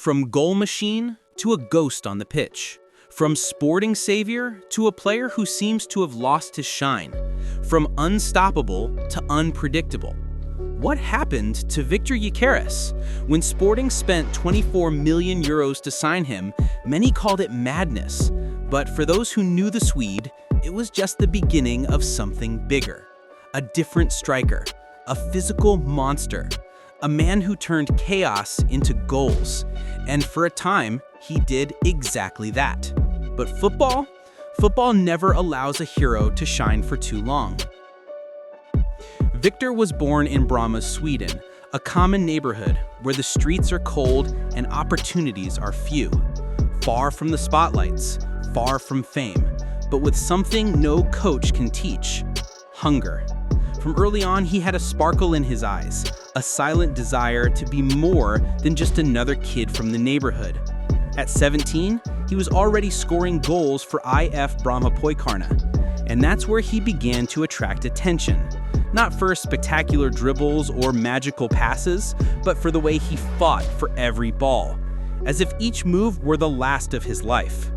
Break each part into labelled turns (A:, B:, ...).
A: From goal machine to a ghost on the pitch. From sporting savior to a player who seems to have lost his shine. From unstoppable to unpredictable. What happened to Victor Gyokeres? When Sporting spent 24 million euros to sign him, many called it madness. But for those who knew the Swede, it was just the beginning of something bigger. A different striker, a physical monster, a man who turned chaos into goals. And for a time, he did exactly that. But football never allows a hero to shine for too long. Victor was born in Bromma, Sweden, a common neighborhood where the streets are cold and opportunities are few. Far from the spotlights, far from fame, but with something no coach can teach: hunger. From early on, he had a sparkle in his eyes, a silent desire to be more than just another kid from the neighborhood. At 17, he was already scoring goals for IF Bromma Pojkarna, and that's where he began to attract attention. Not for spectacular dribbles or magical passes, but for the way he fought for every ball, as if each move were the last of his life.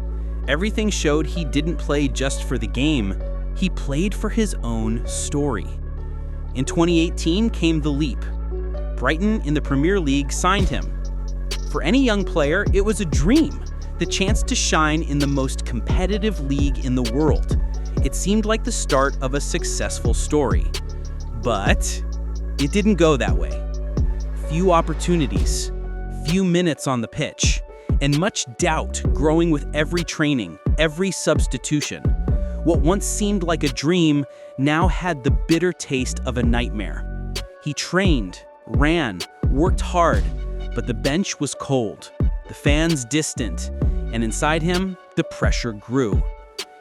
A: Everything showed he didn't play just for the game, he played for his own story. In 2018 came the leap. Brighton in the Premier League signed him. For any young player, it was a dream, the chance to shine in the most competitive league in the world. It seemed like the start of a successful story. But it didn't go that way. Few opportunities, few minutes on the pitch, and much doubt growing with every training, every substitution. What once seemed like a dream now had the bitter taste of a nightmare. He trained, ran, worked hard, but the bench was cold, the fans distant, and inside him, the pressure grew.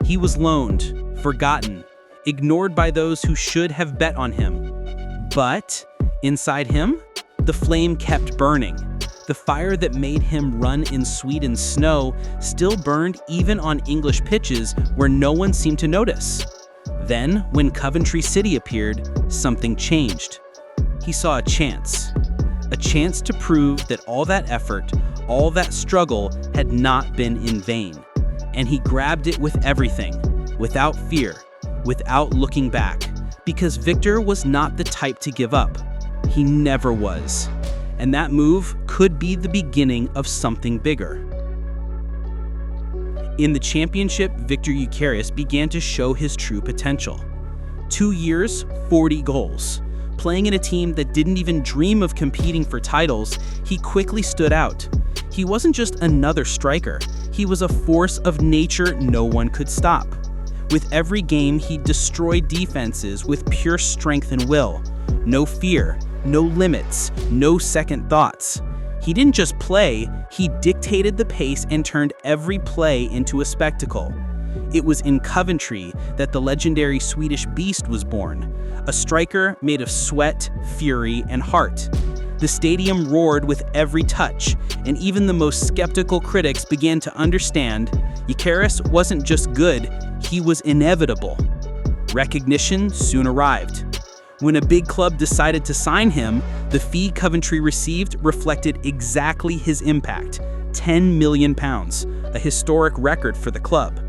A: He was loaned, forgotten, ignored by those who should have bet on him. But inside him, the flame kept burning. The fire that made him run in Sweden's snow still burned even on English pitches where no one seemed to notice. Then, when Coventry City appeared, something changed. He saw a chance to prove that all that effort, all that struggle had not been in vain. And he grabbed it with everything, without fear, without looking back, because Victor was not the type to give up. He never was. And that move could be the beginning of something bigger. In the championship, Victor Gyokeres began to show his true potential. 2 years, 40 goals. Playing in a team that didn't even dream of competing for titles, he quickly stood out. He wasn't just another striker, he was a force of nature no one could stop. With every game, he destroyed defenses with pure strength and will. No fear, no limits, no second thoughts. He didn't just play, he dictated the pace and turned every play into a spectacle. It was in Coventry that the legendary Swedish beast was born, a striker made of sweat, fury, and heart. The stadium roared with every touch, and even the most skeptical critics began to understand Gyökeres wasn't just good, he was inevitable. Recognition soon arrived. When a big club decided to sign him, the fee Coventry received reflected exactly his impact: £10 million, a historic record for the club.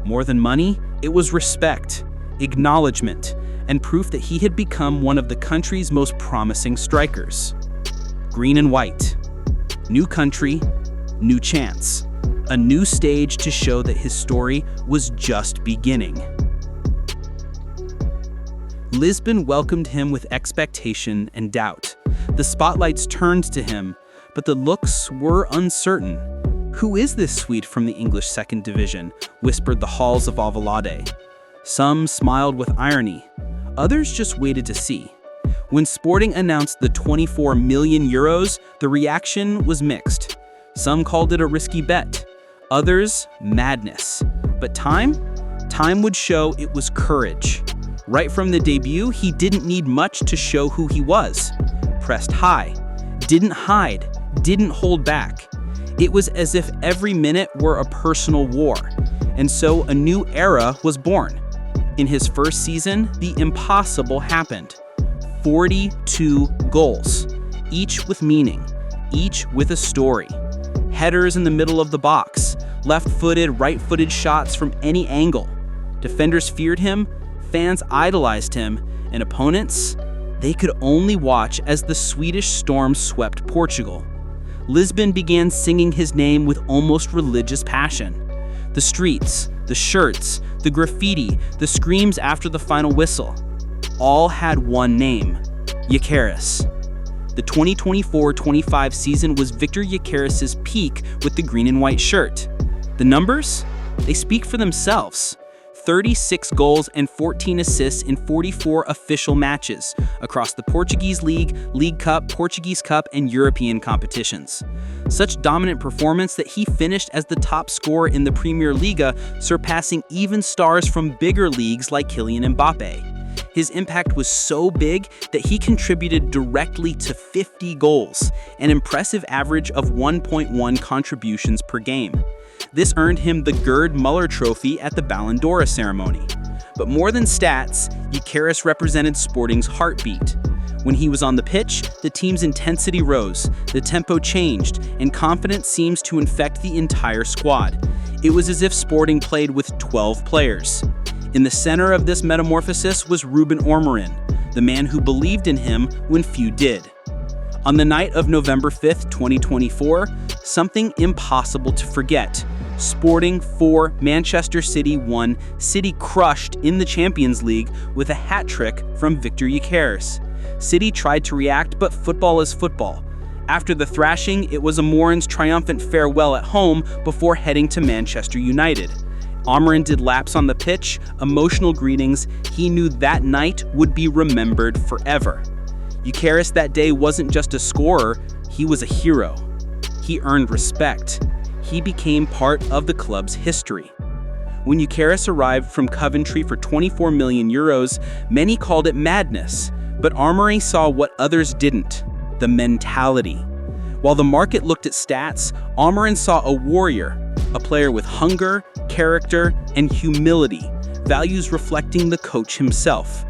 A: More than money, it was respect, acknowledgement, and proof that he had become one of the country's most promising strikers. Green and white. New country, new chance. A new stage to show that his story was just beginning. Lisbon welcomed him with expectation and doubt. The spotlights turned to him, but the looks were uncertain. "Who is this Swede from the English Second Division?" whispered the halls of Alvalade. Some smiled with irony. Others just waited to see. When Sporting announced the 24 million euros, the reaction was mixed. Some called it a risky bet. Others, madness. But time would show it was courage. Right from the debut, he didn't need much to show who he was. Pressed high, didn't hide, didn't hold back. It was as if every minute were a personal war, and so a new era was born. In his first season, the impossible happened. 42 goals, each with meaning, each with a story. Headers in the middle of the box, left-footed, right-footed shots from any angle. Defenders feared him, fans idolized him, and opponents, they could only watch as the Swedish storm swept Portugal. Lisbon began singing his name with almost religious passion. The streets, the shirts, the graffiti, the screams after the final whistle, all had one name: Gyökeres. The 2024-25 season was Victor Gyokeres' peak with the green and white shirt. The numbers? They speak for themselves. 36 goals and 14 assists in 44 official matches across the Portuguese League, League Cup, Portuguese Cup, and European competitions. Such dominant performance that he finished as the top scorer in the Premier Liga, surpassing even stars from bigger leagues like Kylian Mbappe. His impact was so big that he contributed directly to 50 goals, an impressive average of 1.1 contributions per game. This earned him the Gerd Müller Trophy at the Ballon d'Or ceremony. But more than stats, Gyökeres represented Sporting's heartbeat. When he was on the pitch, the team's intensity rose, the tempo changed, and confidence seems to infect the entire squad. It was as if Sporting played with 12 players. In the center of this metamorphosis was Ruben Amorim, the man who believed in him when few did. On the night of November 5th, 2024, something impossible to forget. Sporting 4, Manchester City 1, City crushed in the Champions League with a hat trick from Victor Gyokeres. City tried to react, but football is football. After the thrashing, it was Amorim's triumphant farewell at home before heading to Manchester United. Amorim did laps on the pitch, emotional greetings. He knew that night would be remembered forever. Gyökeres that day wasn't just a scorer, he was a hero. He earned respect. He became part of the club's history. When Gyökeres arrived from Coventry for 24 million euros, many called it madness, but Amorim saw what others didn't: the mentality. While the market looked at stats, Amorim saw a warrior, a player with hunger, character, and humility, values reflecting the coach himself.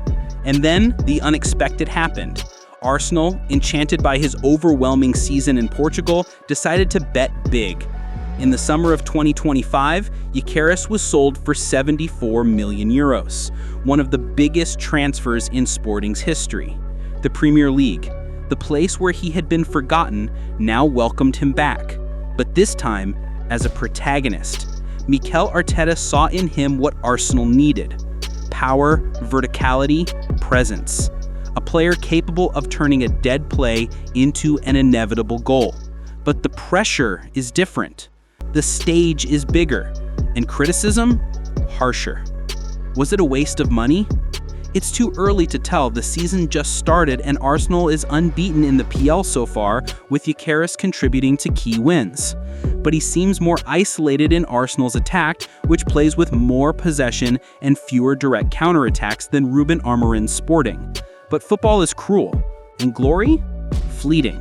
A: And then the unexpected happened. Arsenal, enchanted by his overwhelming season in Portugal, decided to bet big. In the summer of 2025, Gyökeres was sold for 74 million euros, one of the biggest transfers in Sporting's history. The Premier League, the place where he had been forgotten, now welcomed him back, but this time as a protagonist. Mikel Arteta saw in him what Arsenal needed: power, verticality, presence. A player capable of turning a dead play into an inevitable goal. But the pressure is different. The stage is bigger, and criticism, harsher. Was it a waste of money? It's too early to tell. The season just started and Arsenal is unbeaten in the PL so far, with Gyökeres contributing to key wins. But he seems more isolated in Arsenal's attack, which plays with more possession and fewer direct counterattacks than Ruben Amorim's Sporting. But football is cruel, and glory? Fleeting.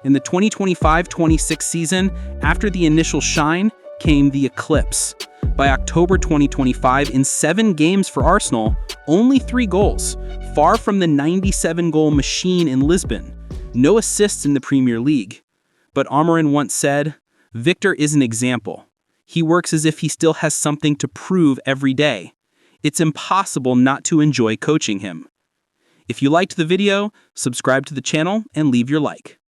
A: In the 2025-26 season, after the initial shine, came the eclipse. By October 2025, in 7 games for Arsenal, only 3 goals, far from the 97-goal machine in Lisbon. No assists in the Premier League. But Amorim once said, "Victor is an example. He works as if he still has something to prove every day. It's impossible not to enjoy coaching him." If you liked the video, subscribe to the channel and leave your like.